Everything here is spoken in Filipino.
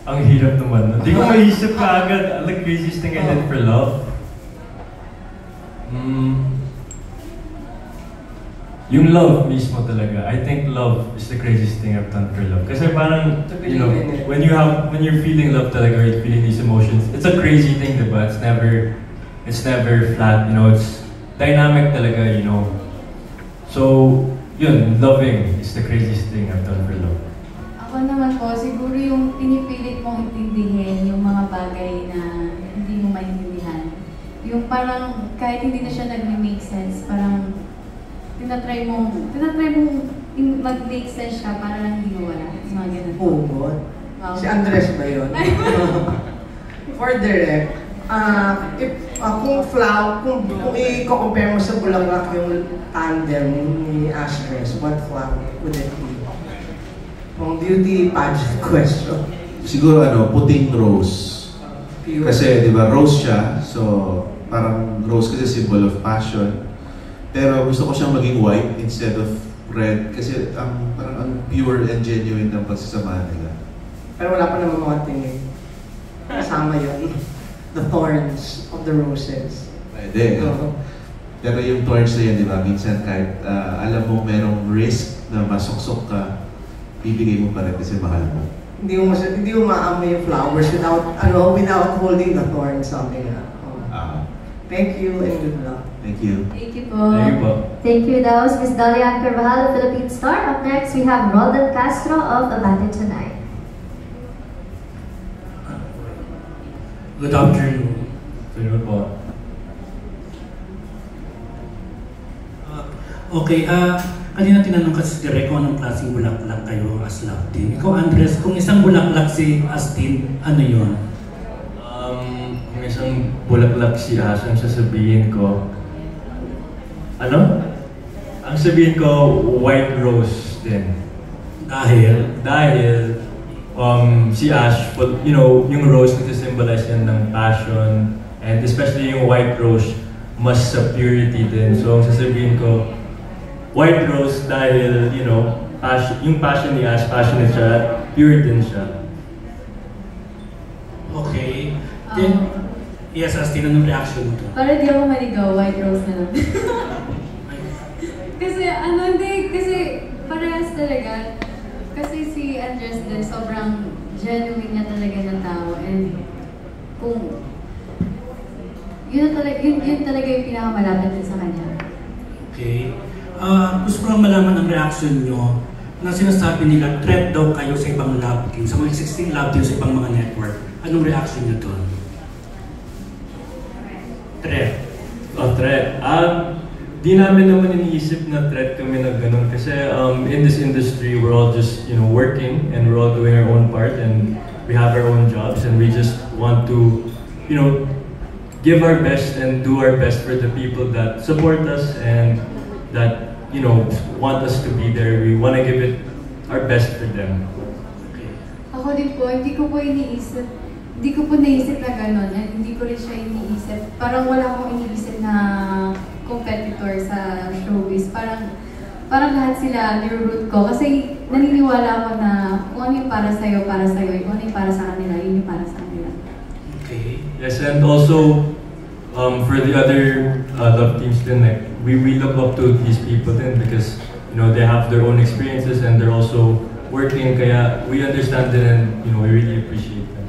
Ang hirap naman. Hindi ko maisip ka agad. The craziest thing I did for love? Yung love mismo talaga. I think love is the craziest thing I've done for love. Kasi parang, you know, when you're feeling love talaga, or you're feeling these emotions, it's a crazy thing, diba? It's never flat, you know, it's dynamic talaga, you know. So, yun, loving is the craziest thing I've done for love. Ako naman po, siguro yung pinipilit mong intindihin yung mga bagay na hindi mo maintindihan. Yung parang kahit hindi na siya nag-make sense, parang tinatry mong mag-make sense siya para lang hindi mo wala. Mga ganun. Oh, God. Wow. Si Andres ba yun? For direct, kung i-compare mo sa Bulaklak yung tandem ni Ashes, what flower would it be? Kung beauty pageant question. Siguro puting rose. Pure. Kasi di ba rose siya, so parang rose kasi symbol of passion. Pero gusto ko siyang maging white instead of red kasi parang ang pure and genuine ng pagsasamahan nila. Pero wala pa naman mga tingin. Kasama yun. The thorns of the roses. Pwede. Pero yung thorns na yan, di ba, minsan kahit alam mo merong risk na masuksok ka, bibigay mo pa rin kasi mahal mo. Hindi mo maamoy yung flowers without holding the thorns, something na. Thank you and good luck. Thank you. Thank you po. Thank you po. Thank you. That was Ms. Dalian Carvajal of Philippine Star. Up next, we have Roldan Castro of Abante Tonight. Good afternoon. Afternoon po. Okay, kanina tinanong kasi si Direk kung anong klaseng bulaklak kayo as love team. Ikaw, Andres, kung isang bulaklak si Astin, ano yun? Kung isang bulaklak si Ash, ang sasabihin ko, ang sabihin ko, white rose din. Dahil, si Ash, you know, yung rose nagsisymbolize yan ng passion, and especially yung white rose, mas sa purity din. So, ang sasabihin ko, white rose dahil, you know, yung passion ni Ash, passionate siya, pure din siya. Okay. Then, yes, Astin, anong reaction mo to? Para di ako maligaw, white rose na lang. kasi parehas talaga. Kasi si Andres din, sobrang genuine niya talaga ng tao. And kung yun talaga yung pinakamalapit din sa kanya. Okay. Gusto ko lang malaman ang reaction nyo na sinasabi nila, threat daw kayo sa ibang love team, sa mga existing love team sa ibang mga network. Anong reaction nyo doon? Threat. Threat. Di namin naman iniisip na threat kami na ganun kasi in this industry, we're all just, you know, working and we're all doing our own part and we have our own jobs and we just want to, you know, give our best and do our best for the people that support us and that, you know, want us to be there. We want to give it our best for them. Okay. Ako din po, hindi ko po naisip na gano'n, and hindi ko rin siya iniisip. Parang wala akong iniisip na competitor sa showbiz. Parang lahat sila niroot ko kasi naniniwala ako na kung ano yung para sa'yo, kung ano yung para sa kanila, yun yung para sa kanila. Okay. Yes, and also for the other love teams din, like we look up to these people then because, you know, they have their own experiences and they're also working, kaya we understand them and, you know, we really appreciate them.